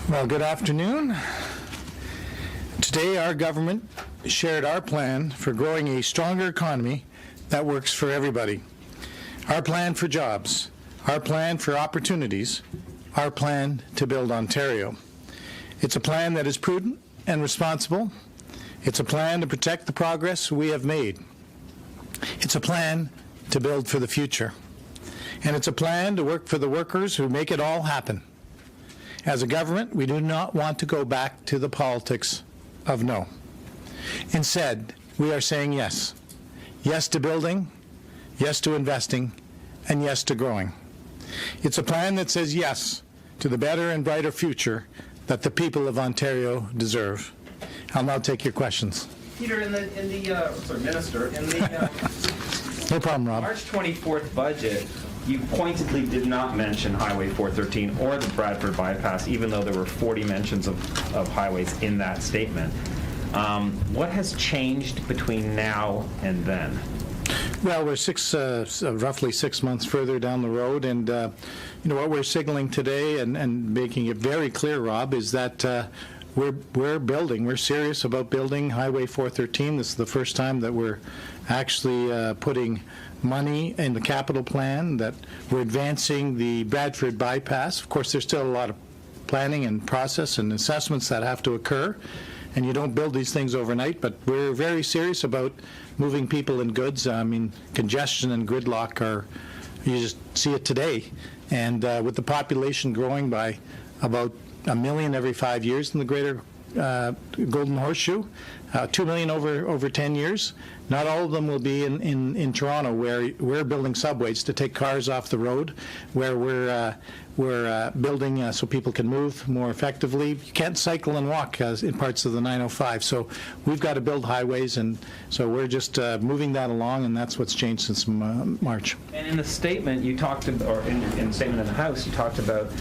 Well, good afternoon. Today, our government shared our plan for growing a stronger economy that works for everybody. Our plan for jobs, our plan for opportunities, our plan to build Ontario. It's a plan that is prudent and responsible. It's a plan to protect the progress we have made. It's a plan to build for the future. And it's a plan to work for the workers who make it all happen. As a government, we do not want to go back to the politics of no. Instead, we are saying yes. Yes to building, yes to investing, and yes to growing. It's a plan that says yes to the better and brighter future that the people of Ontario deserve. I'll now take your questions. Peter, Minister, in the No problem, Rob. March 24th budget, you pointedly did not mention Highway 413 or the Bradford bypass, even though there were 40 mentions of highways in that statement. What has changed between now and then? Well, we're roughly 6 months further down the road, and what we're signaling today and making it very clear, Rob, is that we're building. We're serious about building Highway 413. This is the first time that we're actually putting money in the capital plan, that we're advancing the Bradford bypass. Of course, there's still a lot of planning and process and assessments that have to occur, and you don't build these things overnight, but we're very serious about moving people and goods. I mean, congestion and gridlock you just see it today. And with the population growing by about 1 million every 5 years in the greater Golden Horseshoe, 2 million over 10 years. Not all of them will be in Toronto, where we're building subways to take cars off the road, where we're building so people can move more effectively. You can't cycle and walk in parts of the 905, so we've got to build highways, and so we're just moving that along, and that's what's changed since March. And in the statement you talked about, or in the statement in the House, you talked about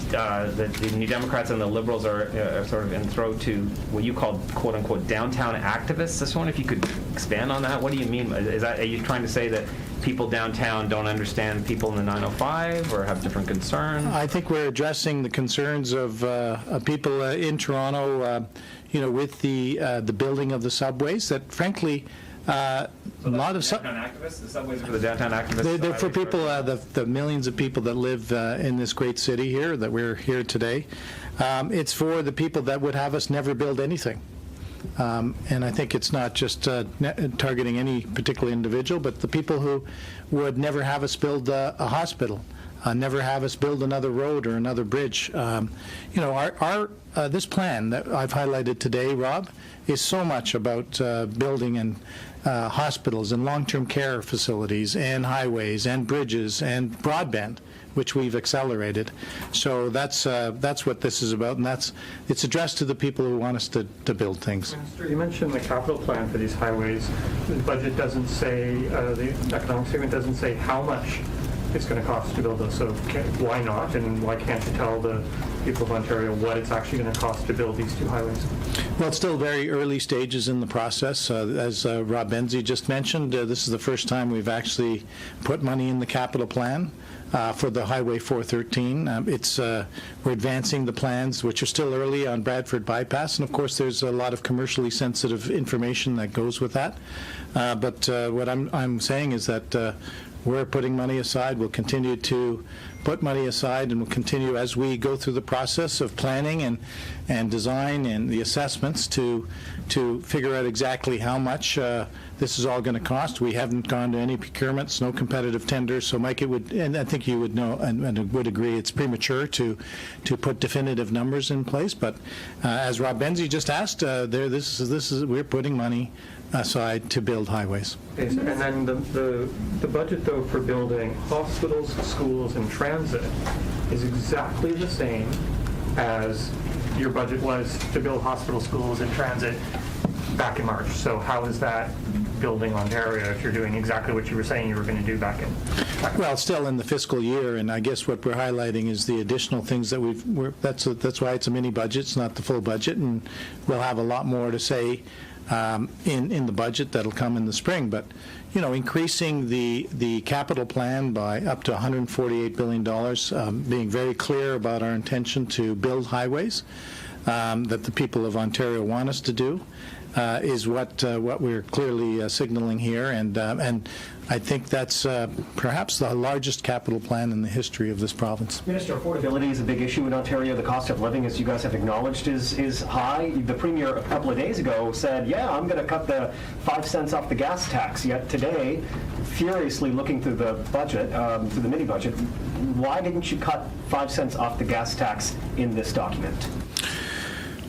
the New Democrats and the Liberals are sort of enthralled to what you called quote-unquote downtown activists. I just wonder if you could expand on that. What do you mean? Are you trying to say that people downtown don't understand people in the 905 or have different concerns? I think we're addressing the concerns of people in Toronto, with the building of the subways that, frankly, a lot of activists. The subways are for the downtown activists. They're for people, the millions of people that live in this great city here, that we're here today. It's for the people that would have us never build anything. And I think it's not just targeting any particular individual, but the people who would never have us build a hospital, never have us build another road or another bridge. This plan that I've highlighted today, Rob, is so much about building and hospitals and long-term care facilities and highways and bridges and broadband, which we've accelerated. So that's what this is about, and it's addressed to the people who want us to build things. Minister, you mentioned the capital plan for these highways. The budget doesn't say, the economic statement doesn't say how much it's going to cost to build those. So why not, and why can't you tell the people of Ontario what it's actually going to cost to build these two highways? Well, it's still very early stages in the process. As Rob Benzie just mentioned, this is the first time we've actually put money in the capital plan for the Highway 413. We're advancing the plans, which are still early, on Bradford bypass, and of course there's a lot of commercially sensitive information that goes with that. But what I'm saying is that we're putting money aside. We'll continue to put money aside, and we'll continue as we go through the process of planning and design and the assessments to figure out exactly how much this is all going to cost. We haven't gone to any procurements, no competitive tenders. So, Mike, and I think you would know and would agree, it's premature to put definitive numbers in place. But as Rob Benzie just asked, we're putting money aside to build highways. Okay, so, and then the budget, though, for building hospitals, schools, and transit is exactly the same as your budget was to build hospitals, schools, and transit back in March. So how is that building Ontario if you're doing exactly what you were saying you were going to do back in? Well, it's still in the fiscal year, and I guess what we're highlighting is the additional things that that's why it's a mini budget. It's not the full budget, and we'll have a lot more to say in the budget that'll come in the spring. But increasing the capital plan by up to $148 billion, being very clear about our intention to build highways that the people of Ontario want us to do, is what we're clearly signaling here, and I think that's perhaps the largest capital plan in the history of this province. Minister, affordability is a big issue in Ontario. The cost of living, as you guys have acknowledged, is high. The Premier a couple of days ago said, yeah, I'm going to cut the 5 cents off the gas tax. Yet today, furiously looking through the budget, through the mini-budget, why didn't you cut 5 cents off the gas tax in this document?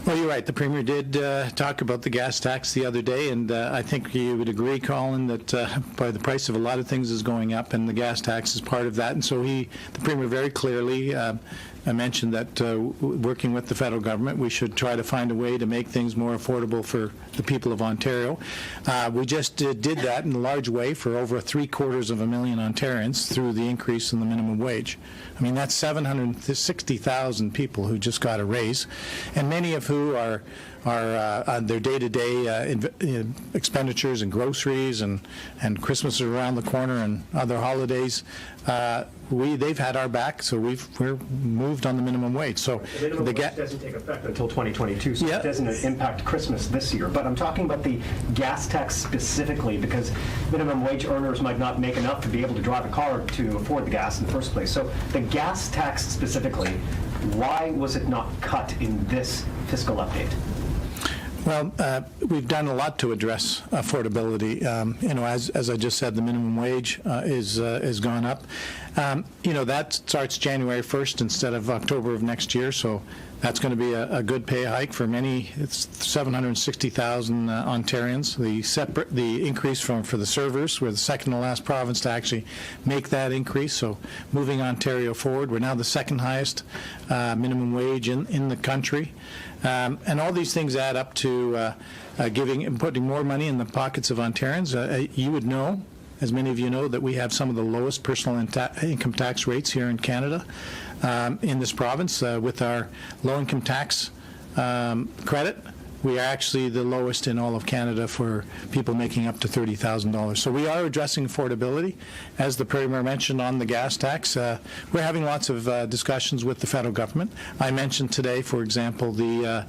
Well, you're right. The Premier did talk about the gas tax the other day, and I think you would agree, Colin, that by the price of a lot of things is going up, and the gas tax is part of that. And so the Premier very clearly mentioned that working with the federal government, we should try to find a way to make things more affordable for the people of Ontario. We just did that in a large way for over 750,000 Ontarians through the increase in the minimum wage. I mean, that's 760,000 people who just got a raise, and many of who are on their day-to-day expenditures and groceries and Christmas is around the corner and other holidays. They've had our back, so we're moved on the minimum wage. So the minimum wage doesn't take effect until 2022, so Yeah. it doesn't impact Christmas this year. But I'm talking about the gas tax specifically, because minimum wage earners might not make enough to be able to drive a car to afford the gas in the first place. So the gas tax specifically, why was it not cut in this fiscal update? Well, we've done a lot to address affordability. As I just said, the minimum wage is gone up. That starts January 1st instead of October of next year, so that's going to be a good pay hike for many. It's 760,000 Ontarians. The increase for the servers, we're the second to last province to actually make that increase. So moving Ontario forward, we're now the second highest minimum wage in the country. And all these things add up to putting more money in the pockets of Ontarians. You would know, as many of you know, that we have some of the lowest personal income tax rates here in Canada, in this province. With our low-income tax credit, we are actually the lowest in all of Canada for people making up to $30,000. So we are addressing affordability. As the Premier mentioned on the gas tax, we're having lots of discussions with the federal government. I mentioned today, for example, the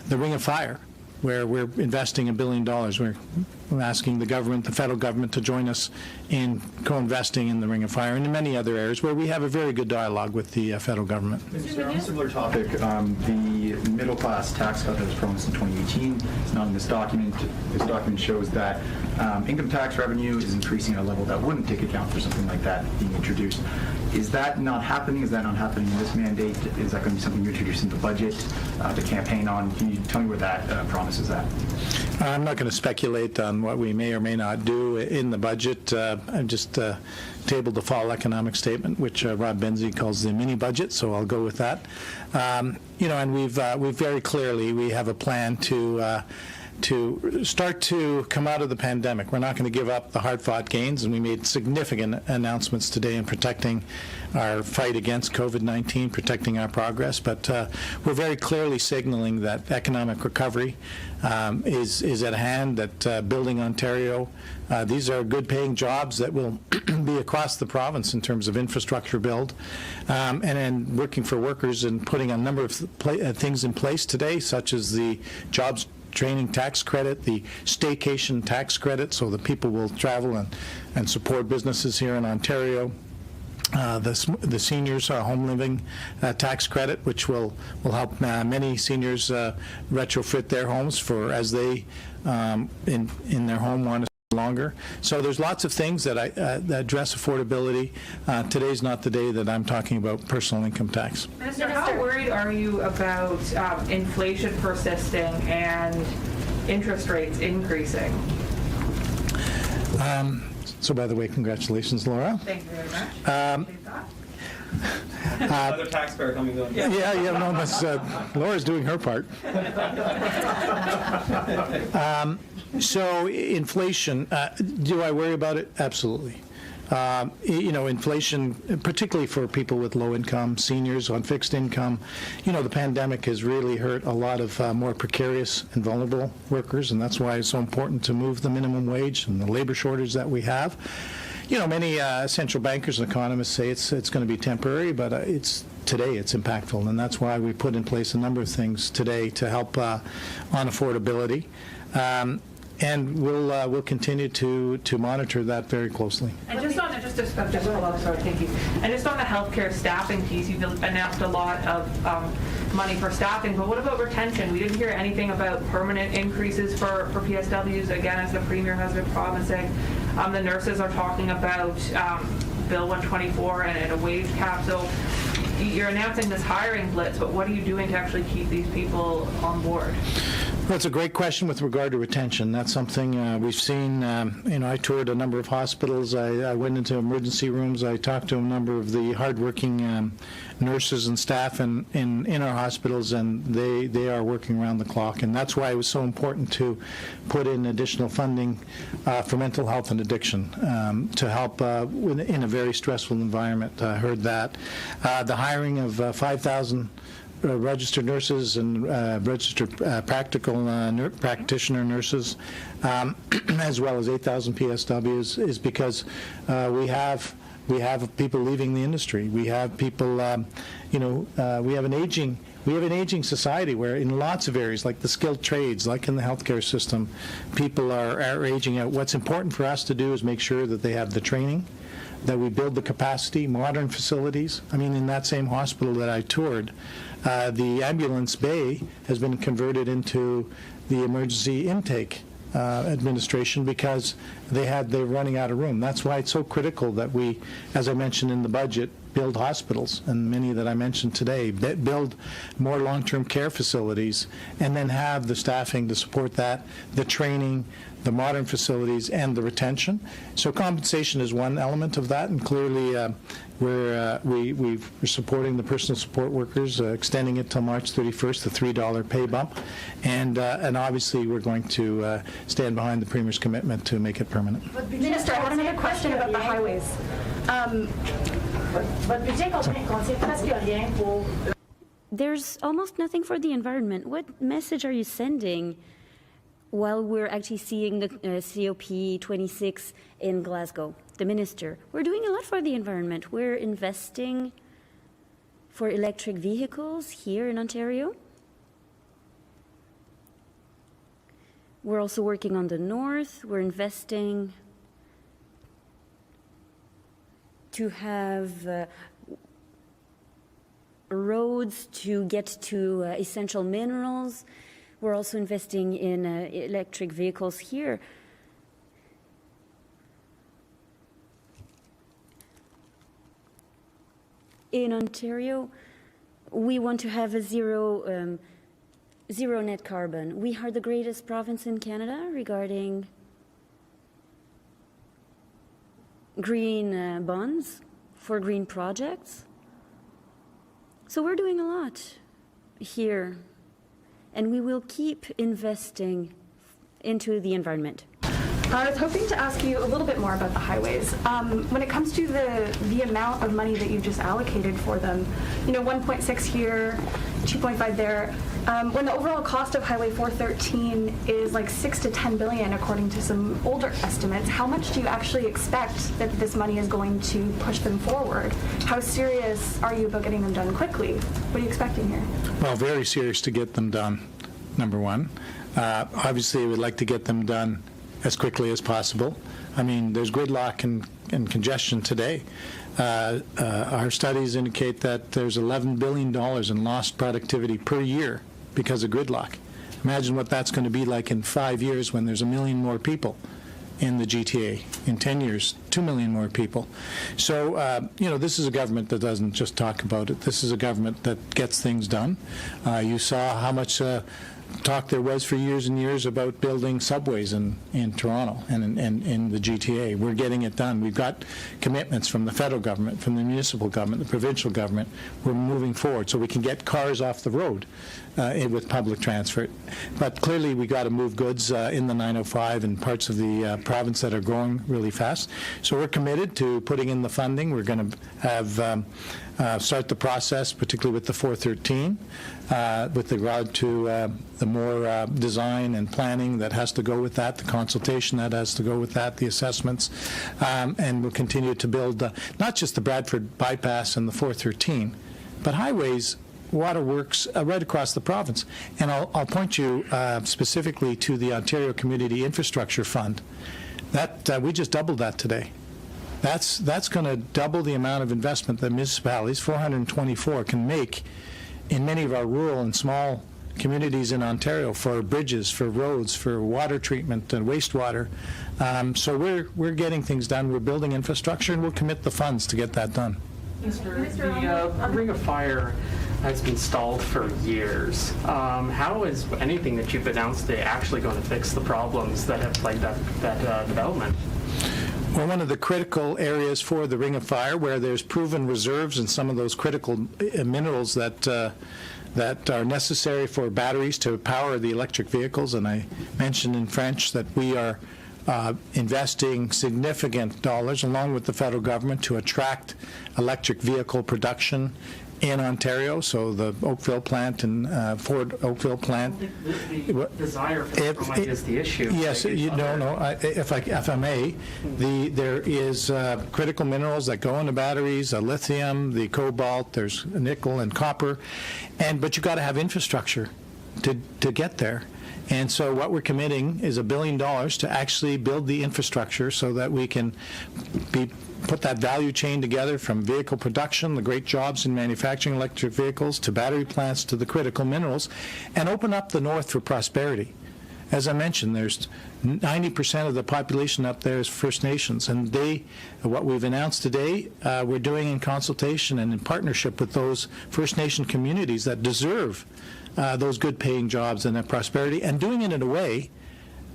Ring of Fire, where we're investing $1 billion. We're asking the federal government, to join us in co-investing in the Ring of Fire and in many other areas where we have a very good dialogue with the federal government. Minister, on a similar topic, the middle-class tax cut that was promised in 2018 is not in this document. This document shows that income tax revenue is increasing at a level that wouldn't take account for something like that being introduced. Is that not happening? Is that not happening in this mandate? Is that going to be something you introduce in the budget to campaign on? Can you tell me where that promise is at? I'm not going to speculate on what we may or may not do in the budget. I've just tabled the fall economic statement, which Rob Benzie calls the mini budget, so I'll go with that. And we've very clearly, we have a plan to start to come out of the pandemic. We're not going to give up the hard-fought gains, and we made significant announcements today in protecting our fight against COVID-19, protecting our progress. But we're very clearly signaling that economic recovery is at hand, that building Ontario, these are good-paying jobs that will be across the province in terms of infrastructure build, and then working for workers and putting a number of things in place today, such as the jobs training tax credit, the staycation tax credit, so that people will travel and support businesses here in Ontario. The seniors home living tax credit, which will help many seniors retrofit their homes for as they in their home want to stay longer. So there's lots of things that address affordability. Today's not the day that I'm talking about personal income tax. Minister, how worried are you about inflation persisting and interest rates increasing? So, by the way, congratulations, Laura. Thank you very much. Another taxpayer coming on. Laura's doing her part. So inflation, do I worry about it? Absolutely. Inflation, particularly for people with low income, seniors on fixed income, the pandemic has really hurt a lot of more precarious and vulnerable workers, and that's why it's so important to move the minimum wage and the labor shortage that we have. Many central bankers and economists say it's going to be temporary, but today it's impactful, and that's why we put in place a number of things today to help on affordability. And we'll continue to monitor that very closely. And just on just hold on, sorry, thank you. And just on the healthcare staffing piece, you've announced a lot of money for staffing, but what about retention? We didn't hear anything about permanent increases for PSWs, again, as the Premier has been promising. The nurses are talking about Bill 124 and a wage cap. So you're announcing this hiring blitz, but what are you doing to actually keep these people on board? Well, it's a great question with regard to retention. That's something we've seen. I toured a number of hospitals. I went into emergency rooms. I talked to a number of the hardworking nurses and staff in our hospitals, and they are working around the clock. And that's why it was so important to put in additional funding for mental health and addiction to help in a very stressful environment. I heard that. The hiring of 5,000 registered nurses and registered practitioner nurses, as well as 8,000 PSWs, is because we have people leaving the industry. We have people, we have an aging society where in lots of areas, like the skilled trades, like in the healthcare system, people are aging out. What's important for us to do is make sure that they have the training, that we build the capacity, modern facilities. I mean, in that same hospital that I toured, the ambulance bay has been converted into the emergency intake administration because they're running out of room. That's why it's so critical that we, as I mentioned in the budget, build hospitals, and many that I mentioned today, build more long-term care facilities, and then have the staffing to support that, the training, the modern facilities, and the retention. So compensation is one element of that, and clearly we're supporting the personal support workers, extending it till March 31st, the $3 pay bump, and obviously we're going to stand behind the Premier's commitment to make it permanent. Minister, I had another question about the highways. There's almost nothing for the environment. What message are you sending while we're actually seeing the COP26 in Glasgow? The minister, we're doing a lot for the environment. We're investing for electric vehicles here in Ontario. We're also working on the north. We're investing to have roads to get to essential minerals. We're also investing in electric vehicles here. In Ontario, we want to have a zero net carbon. We are the greatest province in Canada regarding green bonds for green projects. So we're doing a lot here, and we will keep investing into the environment. I was hoping to ask you a little bit more about the highways. When it comes to the amount of money that you've just allocated for them, 1.6 here, 2.5 there, when the overall cost of Highway 413 is like $6 to $10 billion, according to some older estimates, how much do you actually expect that this money is going to push them forward? How serious are you about getting them done quickly? What are you expecting here? Well, very serious to get them done, number one. Obviously, we'd like to get them done as quickly as possible. I mean, there's gridlock and congestion today. Our studies indicate that there's $11 billion in lost productivity per year because of gridlock. Imagine what that's going to be like in 5 years when there's 1 million more people in the GTA. In 10 years, 2 million more people. So, this is a government that doesn't just talk about it. This is a government that gets things done. You saw how much talk there was for years and years about building subways in Toronto and in the GTA. We're getting it done. We've got commitments from the federal government, from the municipal government, the provincial government. We're moving forward so we can get cars off the road with public transport. But clearly we got to move goods in the 905 and parts of the province that are growing really fast. So we're committed to putting in the funding. We're going to have start the process, particularly with the 413, with regard to the more design and planning that has to go with that, the consultation that has to go with that, the assessments, and we'll continue to build not just the Bradford bypass and the 413, but highways, waterworks right across the province. And I'll point you specifically to the Ontario Community Infrastructure Fund. That we just doubled that today. That's going to double the amount of investment that municipalities, 424, can make in many of our rural and small communities in Ontario for bridges, for roads, for water treatment and wastewater. So we're getting things done. We're building infrastructure, and we'll commit the funds to get that done. The Ring of Fire has been stalled for years. How is anything that you've announced today actually going to fix the problems that have plagued that development? Well, one of the critical areas for the Ring of Fire, where there's proven reserves in some of those critical minerals that are necessary for batteries to power the electric vehicles, and I mentioned in French that we are investing significant dollars along with the federal government to attract electric vehicle production in Ontario, so the Oakville plant and Ford Oakville plant. The desire for the chromite is the issue. Yes, if I may, there is critical minerals that go into batteries, lithium, the cobalt, there's nickel and copper, but you've got to have infrastructure to get there. And so what we're committing is $1 billion to actually build the infrastructure so that we can put that value chain together, from vehicle production, the great jobs in manufacturing electric vehicles, to battery plants, to the critical minerals, and open up the north for prosperity. As I mentioned, there's 90% of the population up there is First Nations, and what we've announced today, we're doing in consultation and in partnership with those First Nation communities that deserve those good paying jobs and that prosperity, and doing it in a way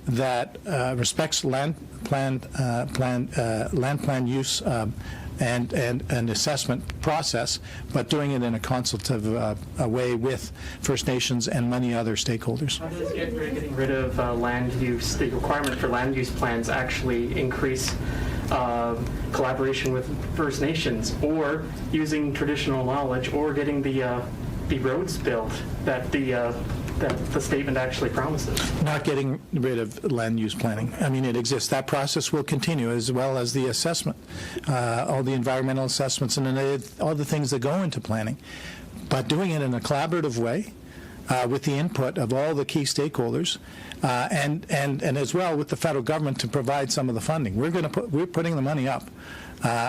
that respects land plan use and assessment process, but doing it in a consultative way with First Nations and many other stakeholders. How does getting rid of land use, the requirement for land use plans, actually increase collaboration with First Nations, or using traditional knowledge, or getting the roads built that the statement actually promises? Not getting rid of land use planning. I mean, it exists. That process will continue, as well as the assessment, all the environmental assessments and all the things that go into planning. But doing it in a collaborative way, with the input of all the key stakeholders, and as well with the federal government to provide some of the funding. We're putting the money up.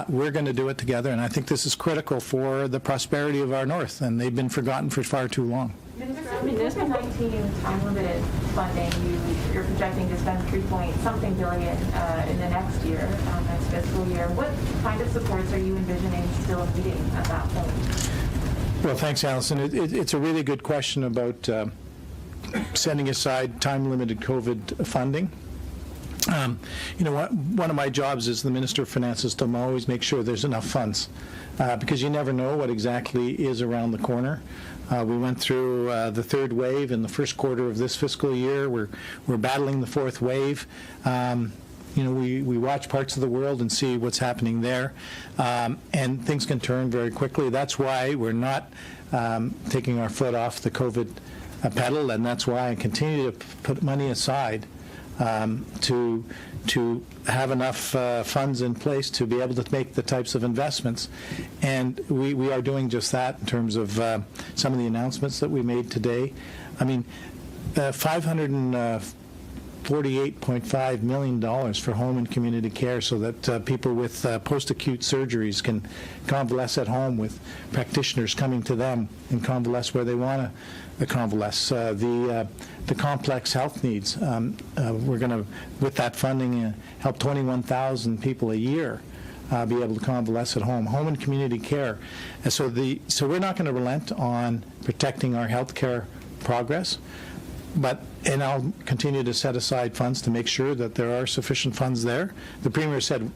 We're going to do it together, and I think this is critical for the prosperity of our north, and they've been forgotten for far too long. Minister, 19 time-limited funding, you're projecting to spend $3-something billion in the next year, next fiscal year. What kind of supports are you envisioning still needing at that point? Well, thanks, Allison. It's a really good question about setting aside time-limited COVID funding. One of my jobs as the Minister of Finance is to always make sure there's enough funds, because you never know what exactly is around the corner. We went through the third wave in the first quarter of this fiscal year. We're battling the fourth wave. We watch parts of the world and see what's happening there, and things can turn very quickly. That's why we're not taking our foot off the COVID pedal, and that's why I continue to put money aside to have enough funds in place to be able to make the types of investments. And we are doing just that in terms of some of the announcements that we made today. I mean, $548.5 million for home and community care so that people with post-acute surgeries can convalesce at home with practitioners coming to them and convalesce where they want to convalesce. The complex health needs, we're going to, with that funding, help 21,000 people a year be able to convalesce at home. Home and community care. And so we're not going to relent on protecting our health care progress. And I'll continue to set aside funds to make sure that there are sufficient funds there. The Premier said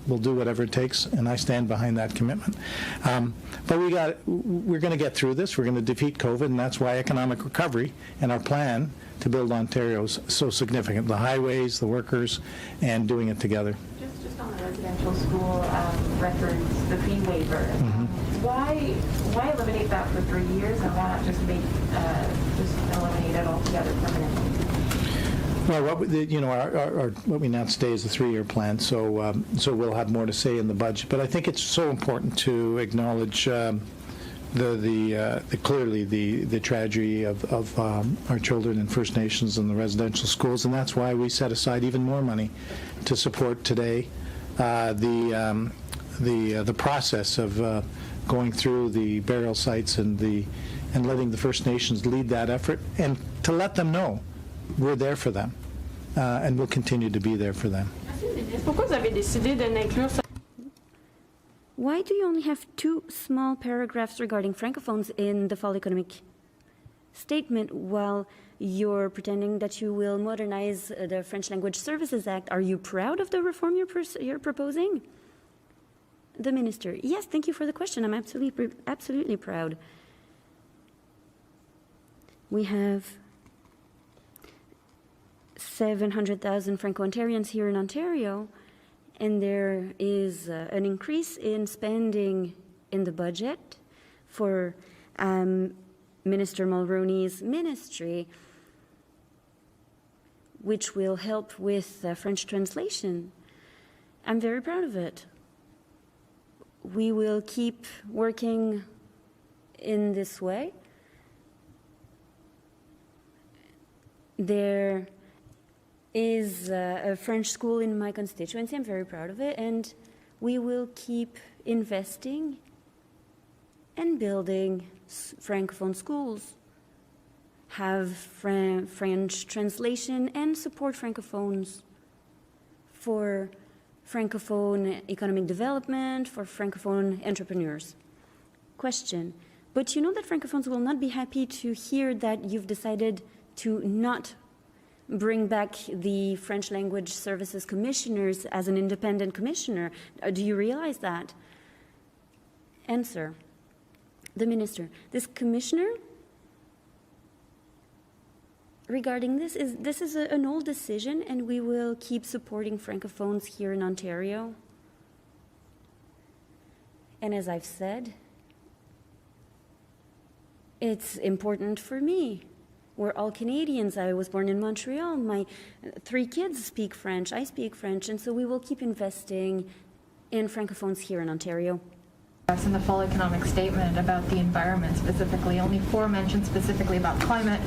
we'll do whatever it takes, and I stand behind that commitment. But we're going to get through this. We're going to defeat COVID, and that's why economic recovery and our plan to build Ontario is so significant. The highways, the workers, and doing it together. Just on the residential school records, the fee waiver. Why eliminate that for 3 years, and why not just eliminate it altogether permanently? Well, what we announced today is a 3-year plan, so we'll have more to say in the budget. But I think it's so important to acknowledge clearly the tragedy of our children in First Nations and the residential schools, and that's why we set aside even more money to support today the process of going through the burial sites and letting the First Nations lead that effort, and to let them know we're there for them, and we'll continue to be there for them. Why do you only have 2 small paragraphs regarding Francophones in the fall economic statement while you're pretending that you will modernize the French Language Services Act? Are you proud of the reform you're proposing? The Minister: yes, thank you for the question. I'm absolutely proud. We have 700,000 Franco-Ontarians here in Ontario, and there is an increase in spending in the budget for Minister Mulroney's ministry, which will help with French translation. I'm very proud of it. We will keep working in this way. There is a French school in my constituency. I'm very proud of it, and we will keep investing and building Francophone schools, have French translation, and support Francophones for Francophone economic development, for Francophone entrepreneurs. Question: but you know that Francophones will not be happy to hear that you've decided to not bring back the French Language Services Commissioners as an independent commissioner. Do you realize that? Answer: the Minister: this commissioner, regarding this is an old decision, and we will keep supporting Francophones here in Ontario. And as I've said, it's important for me. We're all Canadians. I was born in Montreal. My 3 kids speak French. I speak French. And so we will keep investing in Francophones here in Ontario. In the fall economic statement about the environment specifically, only 4 mentions specifically about climate.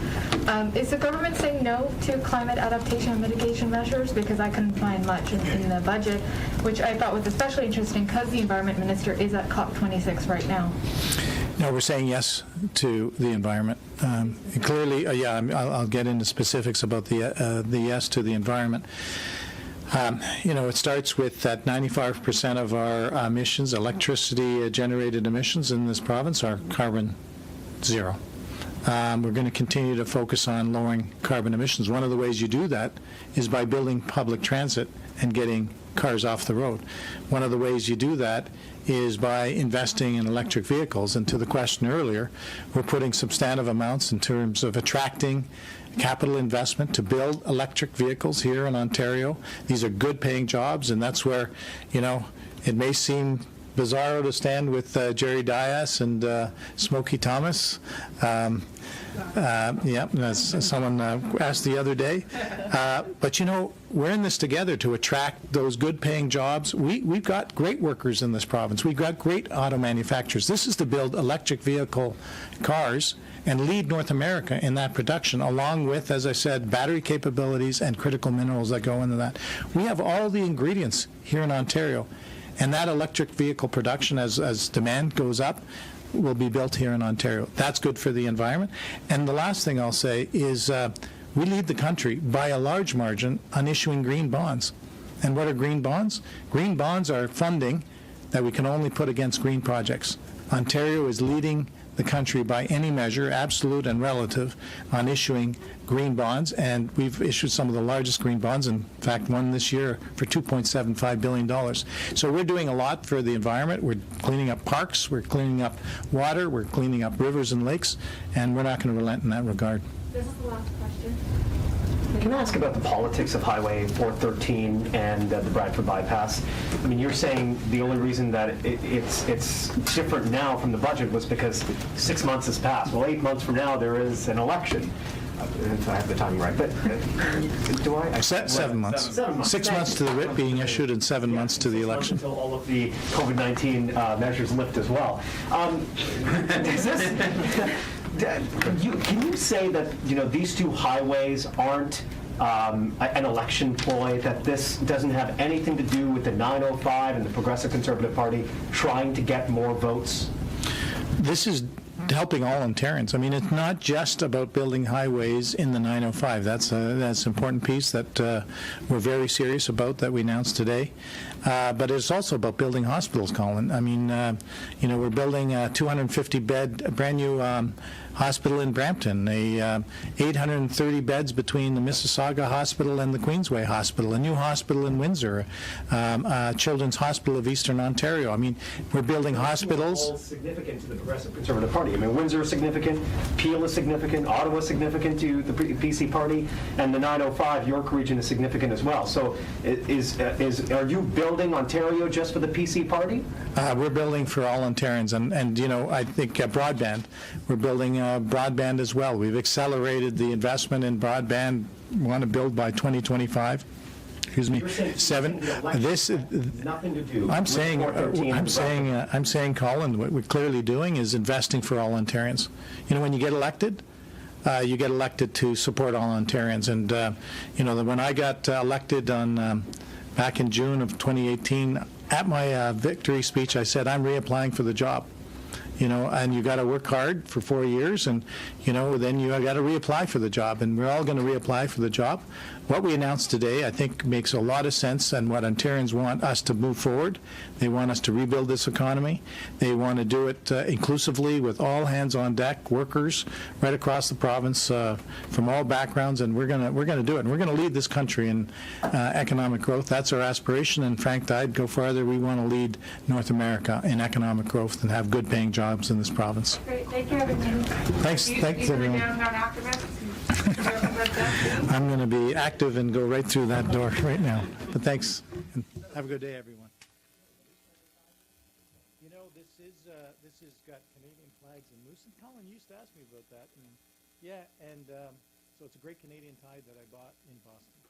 Is the government saying no to climate adaptation and mitigation measures? Because I couldn't find much in the budget, which I thought was especially interesting because the Environment Minister is at COP26 right now. No, we're saying yes to the environment. Clearly, I'll get into specifics about the yes to the environment. It starts with that 95% of our emissions, electricity-generated emissions in this province, are carbon zero. We're going to continue to focus on lowering carbon emissions. One of the ways you do that is by building public transit and getting cars off the road. One of the ways you do that is by investing in electric vehicles. And to the question earlier, we're putting substantive amounts in terms of attracting capital investment to build electric vehicles here in Ontario. These are good paying jobs, and that's where, it may seem bizarre to stand with Jerry Dias and Smokey Thomas. As someone asked the other day. But we're in this together to attract those good paying jobs. We've got great workers in this province. We've got great auto manufacturers. This is to build electric vehicle cars and lead North America in that production, along with, as I said, battery capabilities and critical minerals that go into that. We have all the ingredients here in Ontario, and that electric vehicle production, as demand goes up, will be built here in Ontario. That's good for the environment. And the last thing I'll say is we lead the country by a large margin on issuing green bonds. And what are green bonds? Green bonds are funding that we can only put against green projects. Ontario is leading the country by any measure, absolute and relative, on issuing green bonds, and we've issued some of the largest green bonds, in fact, one this year for $2.75 billion. So we're doing a lot for the environment. We're cleaning up parks, we're cleaning up water, we're cleaning up rivers and lakes, and we're not going to relent in that regard. This is the last question. Can I ask about the politics of Highway 413 and the Bradford bypass? I mean, you're saying the only reason that it's different now from the budget was because 6 months has passed. Well, 8 months from now, there is an election. If I have the timing right, but do I? 7 months. 7 months. 6 months to the writ being issued and 7 months to the 6 months election. until all of the COVID-19 measures lift as well. Does this, can you say that these two highways aren't an election ploy, that this doesn't have anything to do with the 905 and the Progressive Conservative Party trying to get more votes? This is helping all Ontarians. I mean, it's not just about building highways in the 905. That's an important piece that we're very serious about, that we announced today. But it's also about building hospitals, Colin. I mean, we're building a 250-bed brand new hospital in Brampton, 830 beds between the Mississauga Hospital and the Queensway Hospital, a new hospital in Windsor, Children's Hospital of Eastern Ontario. I mean, we're building hospitals. All significant to the Progressive Conservative Party. I mean, Windsor is significant, Peel is significant, Ottawa is significant to the PC Party, and the 905 York region is significant as well. So, are you building Ontario just for the PC Party? We're building for all Ontarians, and I think broadband. We're building broadband as well. We've accelerated the investment in broadband. We want to build by 2025. Excuse me, You're saying 7. This nothing to do. I'm with saying, 413 I'm saying, Colin, what we're clearly doing is investing for all Ontarians. When you get elected to support all Ontarians. And when I got elected back in June of 2018, at my victory speech, I said I'm reapplying for the job. And you got to work hard for 4 years, and then you got to reapply for the job, and we're all going to reapply for the job. What we announced today, I think, makes a lot of sense, and what Ontarians want us to move forward. They want us to rebuild this economy. They want to do it inclusively with all hands on deck, workers right across the province from all backgrounds, and we're going to do it. And we're going to lead this country in economic growth. That's our aspiration. And Frank, I'd go farther. We want to lead North America in economic growth and have good-paying jobs in this province. Great, thank you, everyone. Thanks, everyone. Downtown activists? I'm going to be active and go right through that door right now. But thanks, and have a good day, everyone. This has got Canadian flags and moose. And Colin used to ask me about that. And so it's a great Canadian tie that I bought in Boston.